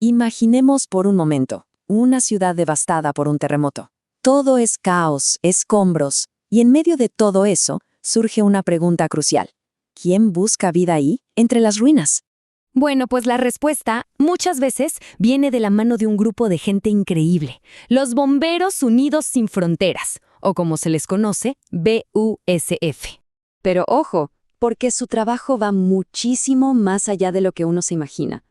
Imaginemos por un momento una ciudad devastada por un terremoto. Todo es caos, escombros, y en medio de todo eso surge una pregunta crucial. ¿Quién busca vida ahí, entre las ruinas? Bueno, pues la respuesta muchas veces viene de la mano de un grupo de gente increíble, los Bomberos Unidos Sin Fronteras, o como se les conoce, BUSF. Pero ojo, porque su trabajo va muchísimo más allá de lo que uno se imagina.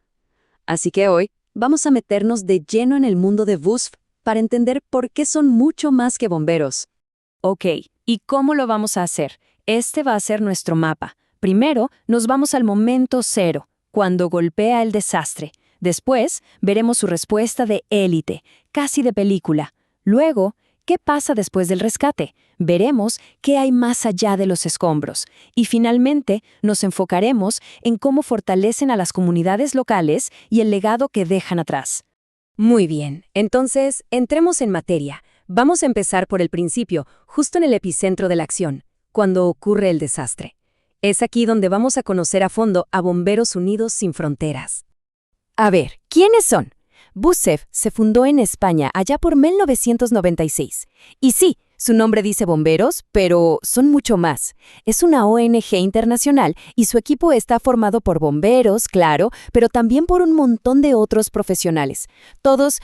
Así que hoy vamos a meternos de lleno en el mundo de BUSF para entender por qué son mucho más que bomberos. Ok, ¿y cómo lo vamos a hacer? Este va a ser nuestro mapa. Primero, nos vamos al momento cero, cuando golpea el desastre. Después, veremos su respuesta de élite, casi de película. Luego, ¿qué pasa después del rescate? Veremos qué hay más allá de los escombros. Y finalmente, nos enfocaremos en cómo fortalecen a las comunidades locales y el legado que dejan atrás. Muy bien, entonces entremos en materia. Vamos a empezar por el principio, justo en el epicentro de la acción, cuando ocurre el desastre. Es aquí donde vamos a conocer a fondo a Bomberos Unidos Sin Fronteras. A ver, ¿quiénes son? BUSF se fundó en España allá por 1996. Y sí, su nombre dice bomberos, pero son mucho más. Es una ONG internacional y su equipo está formado por bomberos, claro, pero también por un montón de otros profesionales. Todos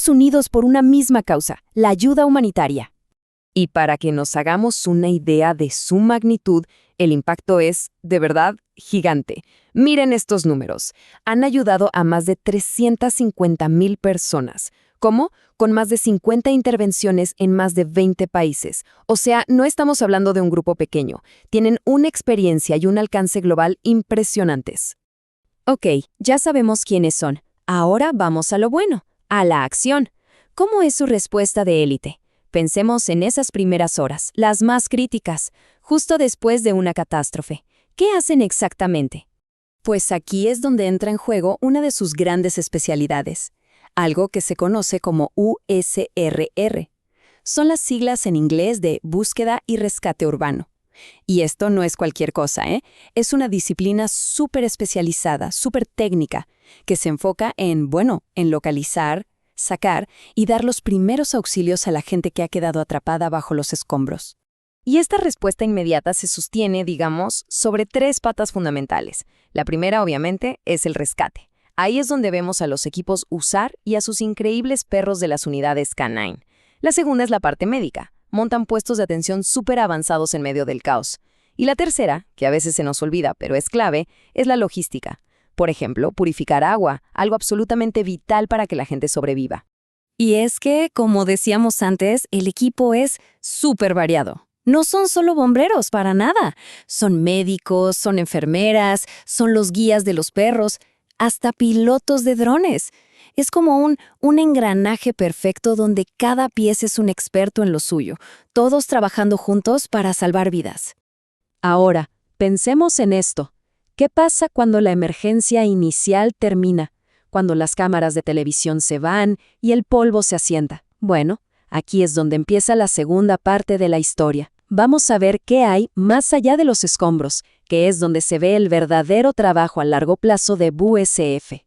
unidos por una misma causa, la ayuda humanitaria. Y para que nos hagamos una idea de su magnitud, el impacto es, de verdad, gigante. Miren estos números. Han ayudado a más de 350,000 personas. ¿Cómo? Con más de 50 intervenciones en más de 20 países. O sea, no estamos hablando de un grupo pequeño. Tienen una experiencia y un alcance global impresionantes. Ok, ya sabemos quiénes son. Ahora vamos a lo bueno, a la acción. ¿Cómo es su respuesta de élite? Pensemos en esas primeras horas, las más críticas, justo después de una catástrofe. ¿Qué hacen exactamente? Pues aquí es donde entra en juego una de sus grandes especialidades, algo que se conoce como USRR. Son las siglas en inglés de Búsqueda y Rescate Urbano. Y esto no es cualquier cosa, ¿eh? Es una disciplina súper especializada, súper técnica, que se enfoca en localizar, sacar y dar los primeros auxilios a la gente que ha quedado atrapada bajo los escombros. Y esta respuesta inmediata se sostiene, digamos, sobre 3 patas fundamentales. La primera, obviamente, es el rescate. Ahí es donde vemos a los equipos usar y a sus increíbles perros de las unidades K9. La segunda es la parte médica. Montan puestos de atención súper avanzados en medio del caos. Y la tercera, que a veces se nos olvida, pero es clave, es la logística. Por ejemplo, purificar agua, algo absolutamente vital para que la gente sobreviva. Y es que, como decíamos antes, el equipo es súper variado. No son solo bomberos, para nada. Son médicos, son enfermeras, son los guías de los perros, hasta pilotos de drones. Es como un engranaje perfecto donde cada pieza es un experto en lo suyo, todos trabajando juntos para salvar vidas. Ahora, pensemos en esto. ¿Qué pasa cuando la emergencia inicial termina? Cuando las cámaras de televisión se van y el polvo se asienta. Bueno, aquí es donde empieza la segunda parte de la historia. Vamos a ver qué hay más allá de los escombros, que es donde se ve el verdadero trabajo a largo plazo de BUSF.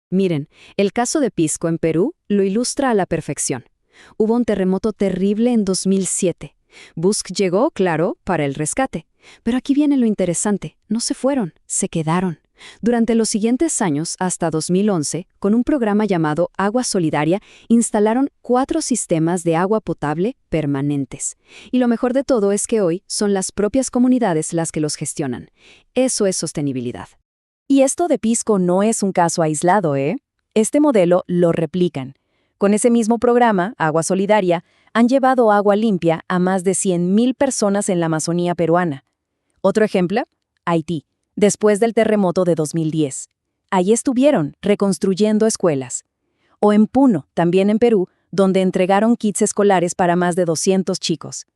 Miren, el caso de Pisco en Perú lo ilustra a la perfección. Hubo un terremoto terrible en 2007. BUSF llegó, claro, para el rescate. Pero aquí viene lo interesante. No se fueron, se quedaron. Durante los siguientes años, hasta 2011, con un programa llamado Agua Solidaria, instalaron 4 sistemas de agua potable permanentes. Y lo mejor de todo es que hoy son las propias comunidades las que los gestionan. Eso es sostenibilidad. Y esto de Pisco no es un caso aislado, ¿eh? Este modelo lo replican. Con ese mismo programa, Agua Solidaria, han llevado agua limpia a más de 100,000 personas en la Amazonía peruana. Otro ejemplo, Haití, después del terremoto de 2010. Allí estuvieron, reconstruyendo escuelas. O en Puno, también en Perú, donde entregaron kits escolares para más de 200 chicos.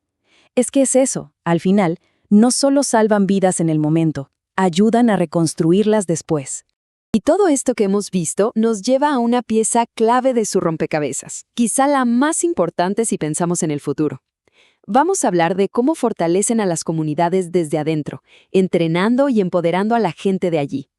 Es que es eso, al final, no solo salvan vidas en el momento, ayudan a reconstruirlas después. Y todo esto que hemos visto nos lleva a una pieza clave de su rompecabezas, quizá la más importante si pensamos en el futuro. Vamos a hablar de cómo fortalecen a las comunidades desde adentro, entrenando y empoderando a la gente de allí.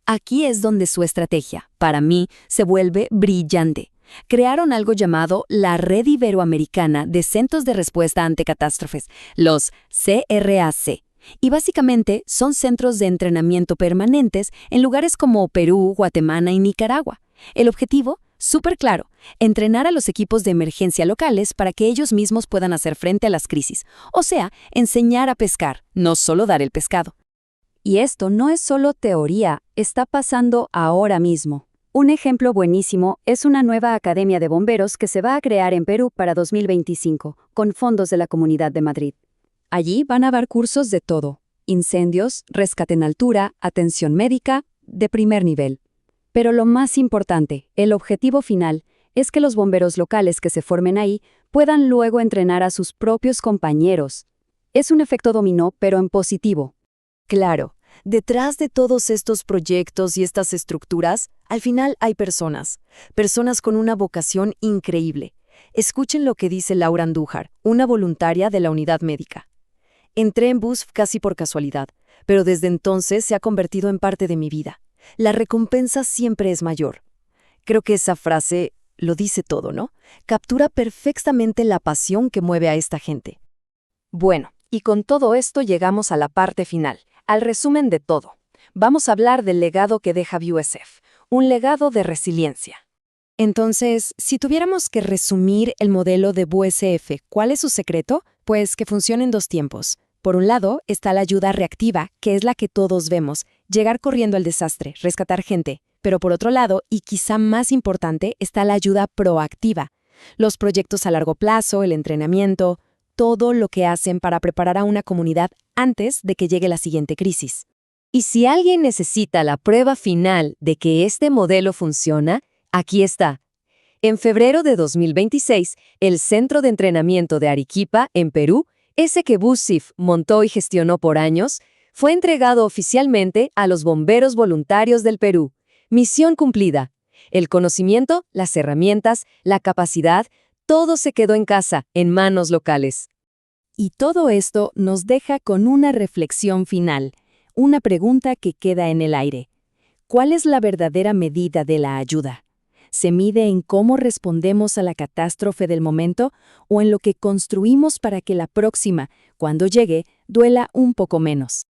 Aquí es donde su estrategia, para mí, se vuelve brillante. Crearon algo llamado la Red Iberoamericana de Centros de Respuesta ante Catástrofes, los CRAC. Y básicamente son centros de entrenamiento permanentes en lugares como Perú, Guatemala y Nicaragua. El objetivo, súper claro, entrenar a los equipos de emergencia locales para que ellos mismos puedan hacer frente a las crisis. O sea, enseñar a pescar, no solo dar el pescado. Y esto no es solo teoría, está pasando ahora mismo. Un ejemplo buenísimo es una nueva academia de bomberos que se va a crear en Perú para 2025, con fondos de la Comunidad de Madrid. Allí van a haber cursos de todo: incendios, rescate en altura, atención médica, de primer nivel. Pero lo más importante, el objetivo final, es que los bomberos locales que se formen ahí puedan luego entrenar a sus propios compañeros. Es un efecto dominó, pero en positivo. Claro, detrás de todos estos proyectos y estas estructuras, al final hay personas con una vocación increíble. Escuchen lo que dice Laura Andújar, una voluntaria de la unidad médica. Entré en BUSF casi por casualidad, pero desde entonces se ha convertido en parte de mi vida. La recompensa siempre es mayor. Creo que esa frase lo dice todo, ¿no? Captura perfectamente la pasión que mueve a esta gente. Bueno, y con todo esto llegamos a la parte final, al resumen de todo. Vamos a hablar del legado que deja BUSF, un legado de resiliencia. Entonces, si tuviéramos que resumir el modelo de BUSF, ¿cuál es su secreto? Pues que funciona en dos tiempos. Por un lado está la ayuda reactiva, que es la que todos vemos, llegar corriendo al desastre, rescatar gente. Pero por otro lado, y quizá más importante, está la ayuda proactiva. Los proyectos a largo plazo, el entrenamiento, todo lo que hacen para preparar a una comunidad antes de que llegue la siguiente crisis. Y si alguien necesita la prueba final de que este modelo funciona, aquí está. En febrero de 2026, el Centro de Entrenamiento de Arequipa, en Perú, ese que BUSF montó y gestionó por años, fue entregado oficialmente a los bomberos voluntarios del Perú. Misión cumplida. El conocimiento, las herramientas, la capacidad, todo se quedó en casa, en manos locales. Y todo esto nos deja con una reflexión final, una pregunta que queda en el aire. ¿Cuál es la verdadera medida de la ayuda? ¿Se mide en cómo respondemos a la catástrofe del momento o en lo que construimos para que la próxima, cuando llegue, duela un poco menos?